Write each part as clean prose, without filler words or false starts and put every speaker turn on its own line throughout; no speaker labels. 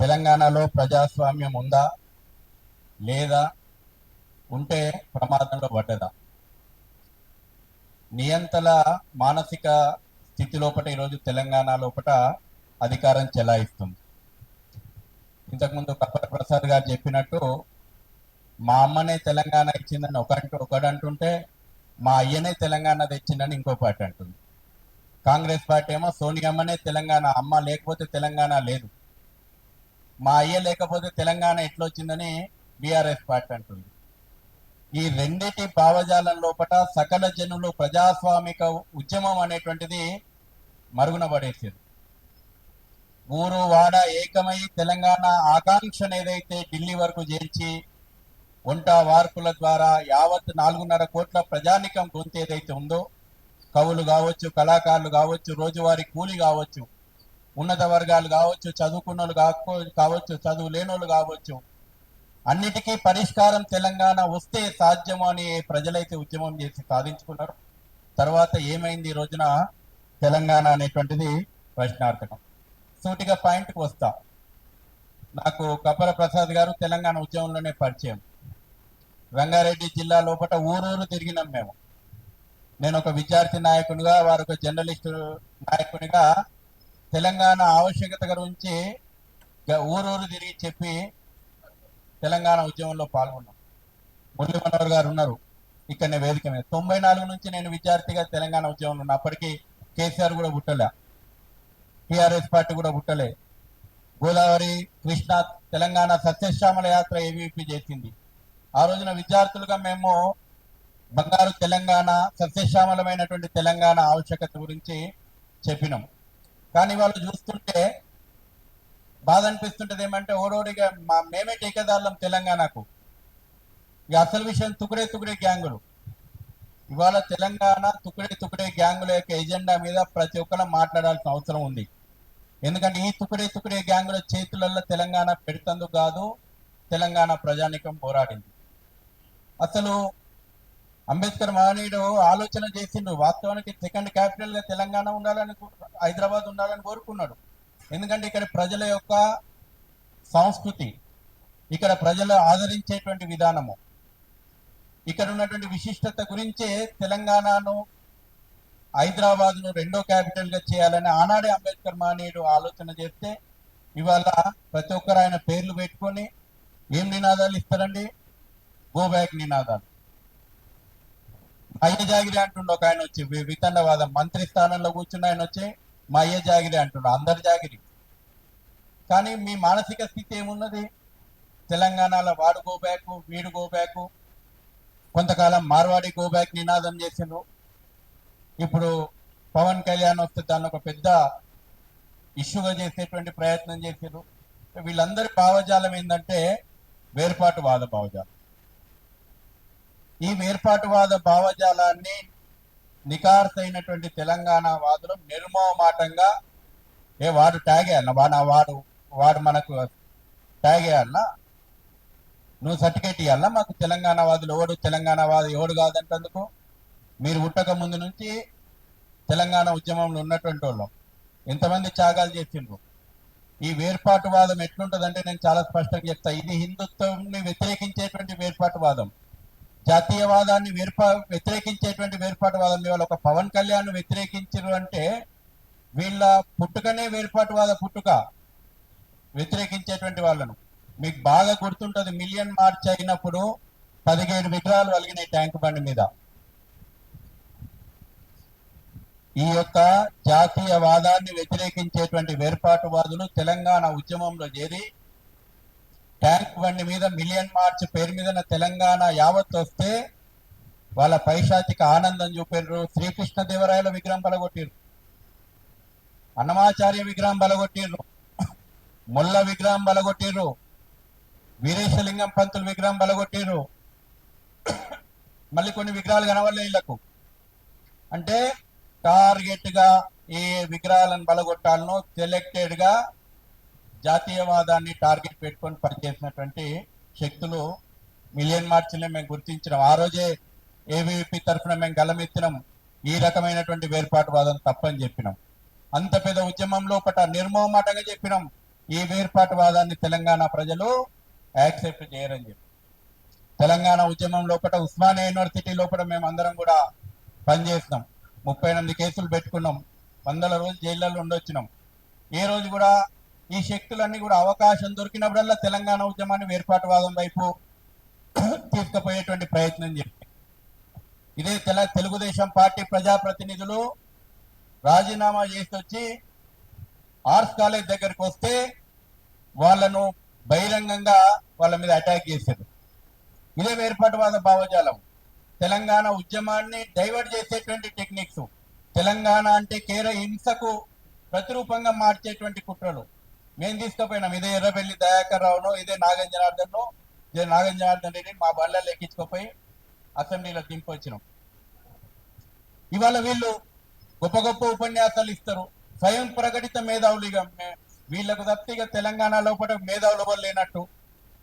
తెలంగాణలో ప్రజాస్వామ్యం ఉందా లేదా, ఉంటే ప్రమాదంలో పడ్డదా? నియంతల మానసిక స్థితి లోపల ఈరోజు తెలంగాణ లోపల అధికారం చెలాయిస్తుంది. ఇంతకుముందు కప్పల ప్రసాద్ గారు చెప్పినట్టు మా అమ్మనే తెలంగాణ ఇచ్చిందని ఒకడంటుంటే మా అయ్యనే తెలంగాణ తెచ్చిందని ఇంకో పార్టీ అంటుంది. కాంగ్రెస్ పార్టీ ఏమో సోనియమ్మనే తెలంగాణ, అమ్మ లేకపోతే తెలంగాణ లేదు, మా అయ్య లేకపోతే తెలంగాణ ఎట్లొచ్చిందని బీఆర్ఎస్ పార్టీ అంటుంది. ఈ రెండిటి భావజాలం లోపల సకల జనులు ప్రజాస్వామిక ఉద్యమం అనేటువంటిది మరుగున పడేసారు. ఊరు వాడ ఏకమై తెలంగాణ ఆకాంక్షను ఏదైతే ఢిల్లీ వరకు చేర్చి వంట వార్పుల ద్వారా యావత్ 4.5 కోట్ల ప్రజానికం గొంతు ఏదైతే ఉందో, కవులు కావచ్చు, కళాకారులు కావచ్చు, రోజువారీ కూలి కావచ్చు, ఉన్నత వర్గాలు కావచ్చు, చదువుకున్నోళ్ళు కావచ్చు, చదువు లేనోళ్ళు కావచ్చు, అన్నిటికీ పరిష్కారం తెలంగాణ వస్తే సాధ్యము అని ప్రజలైతే ఉద్యమం చేసి సాధించుకున్నారు. తర్వాత ఏమైంది ఈ రోజున తెలంగాణ అనేటువంటిది ప్రశ్నార్థకం. సూటిగా పాయింట్కి వస్తా. నాకు కప్పల ప్రసాద్ గారు తెలంగాణ ఉద్యమంలోనే పరిచయం. రంగారెడ్డి జిల్లా లోపల ఊరూరు తిరిగినాం మేము. నేను ఒక విద్యార్థి నాయకునిగా, వారు ఒక జర్నలిస్టు నాయకునిగా తెలంగాణ ఆవశ్యకత గురించి ఊరూరు తిరిగి చెప్పి తెలంగాణ ఉద్యమంలో పాల్గొన్నాం. మురళీ మనోహర్ గారు ఉన్నారు ఇక్కడనే వేదిక మీద. 94 నుంచి నేను విద్యార్థిగా తెలంగాణ ఉద్యమంలో ఉన్నా. అప్పటికి కేసీఆర్ కూడా పుట్టలే, టిఆర్ఎస్ పార్టీ కూడా పుట్టలే. గోదావరి కృష్ణా తెలంగాణ సస్యశ్యామల యాత్ర ఏవీపీ చేసింది. ఆ రోజున విద్యార్థులుగా మేము బంగారు తెలంగాణ, సస్యశ్యామలమైనటువంటి తెలంగాణ ఆవశ్యకత గురించి చెప్పినాం. కానీ వాళ్ళు చూస్తుంటే బాధ అనిపిస్తుంటది. ఏమంటే ఓడోడిగా మేమే టీకేదారులం తెలంగాణకు. ఇక అసలు విషయం తుకుడే గ్యాంగులు. ఇవాళ తెలంగాణ తుకుడే గ్యాంగుల యొక్క ఎజెండా మీద ప్రతి ఒక్కరు మాట్లాడాల్సిన అవసరం ఉంది. ఎందుకంటే ఈ తుకుడే గ్యాంగుల చేతులలో తెలంగాణ పెడుతందుకు కాదు, తెలంగాణ ప్రజానికం పోరాడింది. అసలు అంబేద్కర్ మహనీయుడు ఆలోచన చేసిండు. వాస్తవానికి సెకండ్ క్యాపిటల్ గా తెలంగాణ ఉండాలని, హైదరాబాద్ ఉండాలని కోరుకున్నాడు. ఎందుకంటే ఇక్కడ ప్రజల యొక్క సంస్కృతి, ఇక్కడ ప్రజలు ఆదరించేటువంటి విధానము, ఇక్కడ ఉన్నటువంటి విశిష్టత గురించే తెలంగాణను, హైదరాబాద్ను రెండో క్యాపిటల్ గా చేయాలని ఆనాడే అంబేద్కర్ మహనీయుడు ఆలోచన చేస్తే, ఇవాళ ప్రతి ఒక్కరు ఆయన పేర్లు పెట్టుకొని ఏం నినాదాలు ఇస్తారండి? గో బ్యాక్ నినాదాలు. మా అయ్య జాగిరి అంటుండ ఒక ఆయన వచ్చి, వితండవాదం మంత్రి స్థానంలో కూర్చున్న ఆయన వచ్చి మా అయ్య జాగిరి అంటుండ. అందరు జాగిరి. కానీ మీ మానసిక స్థితి ఏమున్నది? తెలంగాణలో వాడు గో బ్యాక్, వీడు గో బ్యాక్. కొంతకాలం మార్వాడి గో బ్యాక్ నినాదం చేసిండ్రు. ఇప్పుడు పవన్ కళ్యాణ్ వస్తే దాన్ని ఒక పెద్ద ఇష్యూగా చేసేటువంటి ప్రయత్నం చేసిండ్రు. వీళ్ళందరి భావజాలం ఏంటంటే వేర్పాటువాద భావజాలం. ఈ వేర్పాటువాద భావజాలాన్ని నికార్సైనటువంటి తెలంగాణ వాదులు నిర్మోహమాటంగా వాడు ట్యాగ్ వేయాలన్నా, వాడు మనకు ట్యాగ్ వేయాలన్నా, నువ్వు సర్టిఫికేట్ ఇవ్వాలన్నా మాకు తెలంగాణ వాదులు ఎవడు తెలంగాణ వాదు ఎవడు కాదంటందుకు. మీరు పుట్టక ముందు నుంచి తెలంగాణ ఉద్యమంలో ఉన్నటువంటి వాళ్ళం ఎంతమంది త్యాగాలు చేసిండ్రు. ఈ వేర్పాటువాదం ఎట్లుంటుందంటే నేను చాలా స్పష్టంగా చెప్తా. ఇది హిందుత్వాన్ని వ్యతిరేకించేటువంటి వేర్పాటువాదం, జాతీయవాదాన్ని వ్యతిరేకించేటువంటి వేర్పాటువాదం. ఇవాళ ఒక పవన్ కళ్యాణ్ వ్యతిరేకించారు అంటే వీళ్ళ పుట్టుకనే వేర్పాటువాద పుట్టుక, వ్యతిరేకించేటువంటి వాళ్ళను. మీకు బాగా గుర్తుంటుంది, మిలియన్ మార్చ్ అయినప్పుడు 17 విగ్రహాలు కలిగినాయి ట్యాంక్ బండి మీద. ఈ యొక్క జాతీయవాదాన్ని వ్యతిరేకించేటువంటి వేర్పాటువాదులు తెలంగాణ ఉద్యమంలో చేరి ట్యాంక్ బండి మీద మిలియన్ మార్చ్ పేరు మీద తెలంగాణ యావత్ వస్తే వాళ్ళ పైశాచిక ఆనందం చూపారు. శ్రీకృష్ణదేవరాయల విగ్రహం బలగొట్టిర్రు, అన్నమాచార్య విగ్రహం బలగొట్టిర్రు, ముల్ల విగ్రహం బలగొట్టిర్రు, వీరేశలింగం పంతుల విగ్రహం బలగొట్టిర్రు. మళ్ళీ కొన్ని విగ్రహాలు కనవలే వీళ్లకు. అంటే టార్గెట్ గా ఏ విగ్రహాలను బలగొట్టాలనో సెలెక్టెడ్ గా జాతీయవాదాన్ని టార్గెట్ పెట్టుకొని పనిచేసినటువంటి శక్తులు మిలియన్ మార్చిని మేము గుర్తించినాం. ఆ రోజే ఏబీవీపీ తరఫున మేము గలమెత్తినాం, ఈ రకమైనటువంటి వేర్పాటువాదం తప్పని చెప్పినాం. అంత పెద్ద ఉద్యమంలో ఒకట నిర్మోహమాటంగా చెప్పినాం, ఈ వేర్పాటువాదాన్ని తెలంగాణ ప్రజలు యాక్సెప్ట్ చేయరని చెప్పి తెలంగాణ ఉద్యమం లోపల ఉస్మానియా యూనివర్సిటీ లోపల మేము అందరం కూడా పనిచేసినాం. 38 కేసులు పెట్టుకున్నాం, 100 రోజులు జైళ్ళలో ఉండొచ్చినాం. ఏ రోజు కూడా ఈ శక్తులన్నీ కూడా అవకాశం దొరికినప్పుడల్లా తెలంగాణ ఉద్యమాన్ని వేర్పాటువాదం వైపు తీసుకుపోయేటువంటి ప్రయత్నం చేసి ఇదే తెలుగుదేశం పార్టీ ప్రజాప్రతినిధులు రాజీనామా చేసి వచ్చి ఆర్ట్స్ కాలేజ్ దగ్గరికి వస్తే వాళ్ళను బహిరంగంగా వాళ్ళ మీద అటాక్ చేశారు. ఇదే వేర్పాటువాద భావజాలం. తెలంగాణ ఉద్యమాన్ని డైవర్ట్ చేసేటువంటి టెక్నిక్స్, తెలంగాణ అంటే కేర హింసకు ప్రతిరూపంగా మార్చేటువంటి కుట్రలు మేము తీసుకుపోయినాం. ఇదే ఎర్రబెల్లి దయాకర్ రావును, ఇదే నాగేంద్రనాథన్ రెడ్డిని మా బళ్ళల్లో ఎక్కించుకుపోయి అసెంబ్లీలో దింపొచ్చినాం. ఇవాళ వీళ్ళు గొప్ప గొప్ప ఉపన్యాసాలు ఇస్తారు, స్వయం ప్రకటిత మేధావులుగా. వీళ్ళకు తప్పిగా తెలంగాణ లోపల మేధావులు ఎవరు లేనట్టు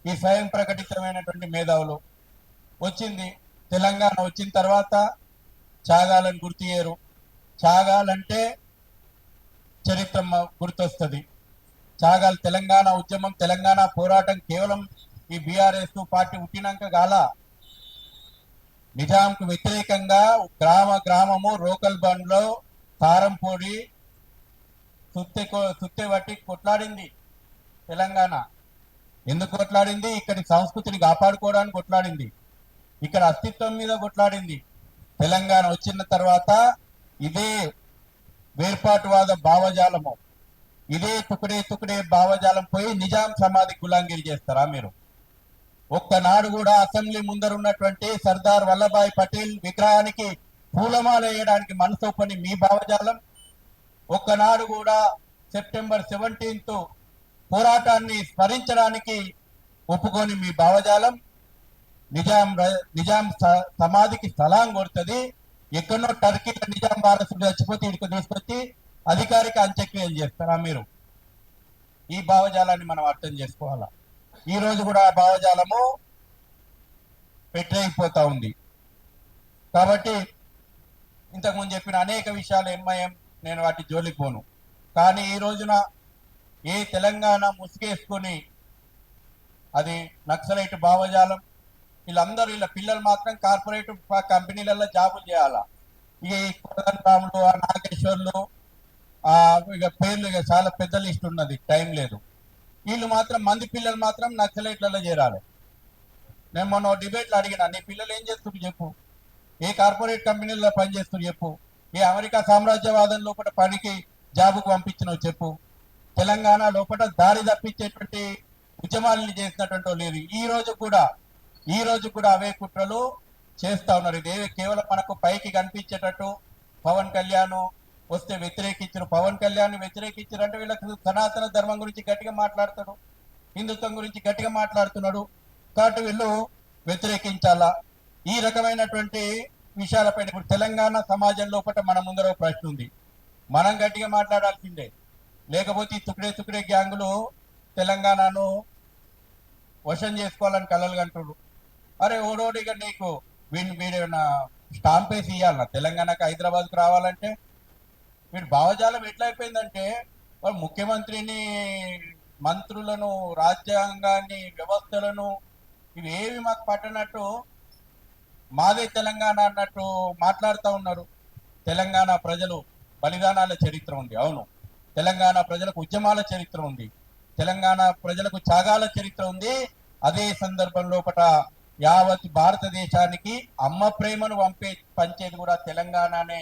ఈ స్వయం ప్రకటితమైనటువంటి మేధావులు వచ్చింది. తెలంగాణ వచ్చిన తర్వాత త్యాగాలను గుర్తు చేయరు. త్యాగాలంటే చరిత్ర గుర్తొస్తుంది. త్యాగాలు తెలంగాణ ఉద్యమం, తెలంగాణ పోరాటం కేవలం ఈ బీఆర్ఎస్ పార్టీ పుట్టినాక గాల. నిజాంకు వ్యతిరేకంగా గ్రామము రోకల్ బండ్లో తారంపూడి సుత్తె పట్టి కొట్లాడింది తెలంగాణ. ఎందుకు కొట్లాడింది? ఇక్కడి సంస్కృతిని కాపాడుకోవడానికి కొట్లాడింది, ఇక్కడ అస్తిత్వం మీద కొట్లాడింది. తెలంగాణ వచ్చిన తర్వాత ఇదే వేర్పాటువాద భావజాలము, ఇదే తుకడే భావజాలం పోయి నిజాం సమాధి గులాంగిరి చేస్తారా మీరు? ఒక్కనాడు కూడా అసెంబ్లీ ముందర ఉన్నటువంటి సర్దార్ వల్లభాయ్ పటేల్ విగ్రహానికి పూలమాల వేయడానికి మనసొప్పని మీ భావజాలం, ఒక్కనాడు కూడా సెప్టెంబర్ 17 పోరాటాన్ని స్మరించడానికి ఒప్పుకొని మీ భావజాలం నిజాం సమాధికి స్థలం కొడుతుంది. ఎక్కడో టర్కీలో నిజాం వారసుడు చచ్చిపోతే ఇక్కడికి తీసుకొచ్చి అధికారిక అంత్యక్రియలు చేస్తారా మీరు? ఈ భావజాలాన్ని మనం అర్థం చేసుకోవాలా. ఈ రోజు కూడా ఆ భావజాలము పెట్టయిపోతా ఉంది. కాబట్టి ఇంతకుముందు చెప్పిన అనేక విషయాలు ఎంఐఎం, నేను వాటి జోలికి పోను. కానీ ఈ రోజున ఏ తెలంగాణ ముసుగేసుకొని అది నక్సలైట్ భావజాలం, వీళ్ళ పిల్లలు మాత్రం కార్పొరేట్ కంపెనీలలో జాబులు చేయాలా. ఇక ఈ కోదండరాములు, ఆ నాగేశ్వర్లు, ఇక పేర్లు ఇక చాలా పెద్ద లిస్ట్ ఉన్నది, టైం లేదు. వీళ్ళు మాత్రం మంది పిల్లలు మాత్రం నక్సలైట్లలో చేరాలి. నేను మొన్న డిబేట్లో అడిగినా, నీ పిల్లలు ఏం చేస్తున్నారు చెప్పు, ఏ కార్పొరేట్ కంపెనీలలో పనిచేస్తున్నారు చెప్పు, ఏ అమెరికా సామ్రాజ్యవాదం లోపల పనికి జాబుకు పంపించినవు చెప్పు. తెలంగాణ లోపల దారి తప్పించేటువంటి ఉద్యమాలను చేసినటువంటి లేరు. ఈ రోజు కూడా అవే కుట్రలు చేస్తా ఉన్నారు. ఇది కేవలం మనకు పైకి కనిపించేటట్టు పవన్ కళ్యాణ్ వస్తే వ్యతిరేకించారు, పవన్ కళ్యాణ్ వ్యతిరేకించారు అంటే వీళ్ళకి సనాతన ధర్మం గురించి గట్టిగా మాట్లాడతాడు, హిందుత్వం గురించి గట్టిగా మాట్లాడుతున్నాడు కాబట్టి వీళ్ళు వ్యతిరేకించాలా. ఈ రకమైనటువంటి విషయాలపైన ఇప్పుడు తెలంగాణ సమాజం లోపల మన ముందర ప్రశ్న ఉంది, మనం గట్టిగా మాట్లాడాల్సిందే. లేకపోతే ఈ తుకడే గ్యాంగులు తెలంగాణను వశం చేసుకోవాలని కలలు కంటుడు. అరే ఓడోడిగా నీకు వీడేమన్నా స్టాంప్ వేసి ఇవ్వాలన్నా తెలంగాణకు, హైదరాబాద్కు రావాలంటే? వీడి భావజాలం ఎట్లయిపోయిందంటే వాళ్ళు ముఖ్యమంత్రిని, మంత్రులను, రాజ్యాంగాన్ని, వ్యవస్థలను ఇవేవి మాకు పట్టనట్టు మాదే తెలంగాణ అన్నట్టు మాట్లాడుతూ ఉన్నారు. తెలంగాణ ప్రజలు బలిదానాల చరిత్ర ఉంది, అవును. తెలంగాణ ప్రజలకు ఉద్యమాల చరిత్ర ఉంది, తెలంగాణ ప్రజలకు త్యాగాల చరిత్ర ఉంది. అదే సందర్భం లోపల యావత్ భారతదేశానికి అమ్మ ప్రేమను పంచేది కూడా తెలంగాణనే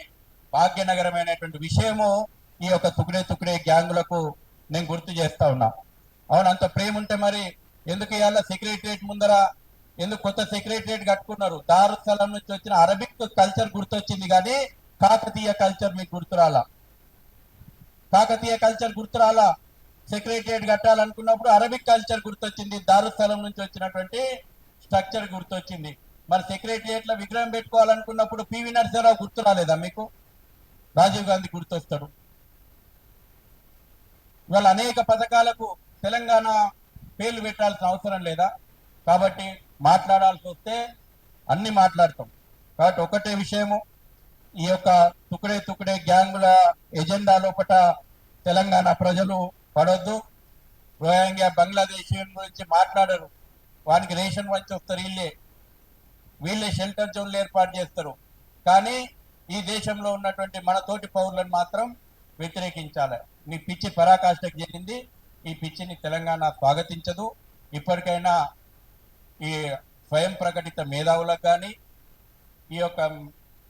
భాగ్యనగరమైనటువంటి విషయము ఈ యొక్క తుకడే గ్యాంగులకు నేను గుర్తు చేస్తా ఉన్నా. అవును, అంత ప్రేమ ఉంటే మరి ఎందుకు ఇవాళ సెక్రటరియట్ ముందర ఎందుకు కొత్త సెక్రటరియట్ కట్టుకున్నారు? దారుస్థలం నుంచి వచ్చిన అరబిక్ కల్చర్ గుర్తొచ్చింది కానీ కాకతీయ కల్చర్ మీకు గుర్తురాలా. సెక్రటరియట్ కట్టాలనుకున్నప్పుడు అరబిక్ కల్చర్ గుర్తొచ్చింది, దారుస్థలం నుంచి వచ్చినటువంటి స్ట్రక్చర్ గుర్తొచ్చింది. మరి సెక్రటరియట్ లో విగ్రహం పెట్టుకోవాలనుకున్నప్పుడు పివి నరసింహరావు గుర్తు రాలేదా మీకు? రాజీవ్ గాంధీ గుర్తొస్తాడు. ఇవాళ అనేక పథకాలకు తెలంగాణ పేర్లు పెట్టాల్సిన అవసరం లేదా? కాబట్టి మాట్లాడాల్సి వస్తే అన్ని మాట్లాడతాం. కాబట్టి ఒకటే విషయము, ఈ యొక్క తుకడే గ్యాంగుల ఎజెండా లోపల తెలంగాణ ప్రజలు పడొద్దు. రోహింగ్యా బంగ్లాదేశీయుల గురించి మాట్లాడరు. వానికి రేషన్ వచ్చి వస్తారు, వీళ్ళే షెల్టర్ జోన్లు ఏర్పాటు చేస్తారు. కానీ ఈ దేశంలో ఉన్నటువంటి మన తోటి పౌరులను మాత్రం వ్యతిరేకించాలి. మీ పిచ్చి పరాకాష్ఠకు చేరింది. ఈ పిచ్చిని తెలంగాణ స్వాగతించదు. ఇప్పటికైనా ఈ స్వయం ప్రకటిత మేధావులకు కానీ ఈ యొక్క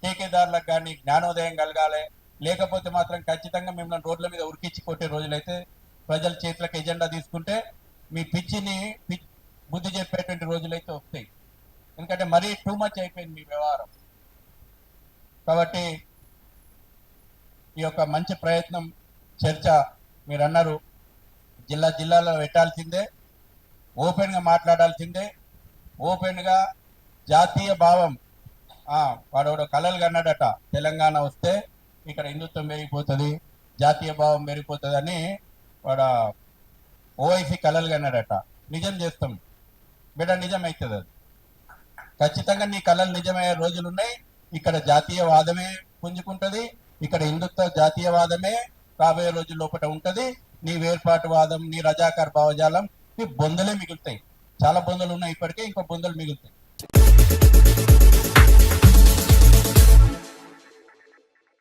ఠేకేదారులకు కానీ జ్ఞానోదయం కలగాలి. లేకపోతే మాత్రం ఖచ్చితంగా మిమ్మల్ని రోడ్ల మీద ఉరికించి కొట్టే రోజులైతే ప్రజల చేతులకు ఎజెండా తీసుకుంటే మీ పిచ్చిని బుద్ధి చెప్పేటువంటి రోజులైతే వస్తాయి. ఎందుకంటే మరీ టూ మచ్ అయిపోయింది మీ వ్యవహారం. కాబట్టి ఈ యొక్క మంచి ప్రయత్నం, చర్చ మీరు అన్నారు, జిల్లాలో పెట్టాల్సిందే, ఓపెన్గా మాట్లాడాల్సిందే. ఓపెన్గా జాతీయ భావం, వాడు కలలు కన్నాడట, తెలంగాణ వస్తే ఇక్కడ హిందుత్వం పెరిగిపోతుంది, జాతీయ భావం పెరిగిపోతుంది అని వాడు ఓవైసీ కలలు కన్నాడట. నిజం చేస్తాం బిడ్డ, నిజం అవుతుంది అది. ఖచ్చితంగా నీ కళలు నిజమయ్యే రోజులు ఉన్నాయి. ఇక్కడ జాతీయవాదమే పుంజుకుంటది, ఇక్కడ హిందుత్వ జాతీయవాదమే రాబోయే రోజుల లోపల ఉంటది. నీ వేర్పాటువాదం, నీ రజాకార్ భావజాలం, నీ బొందలే మిగులుతాయి. చాలా బొందలు ఉన్నాయి ఇప్పటికే, ఇంకో బొందలు మిగులుతాయి.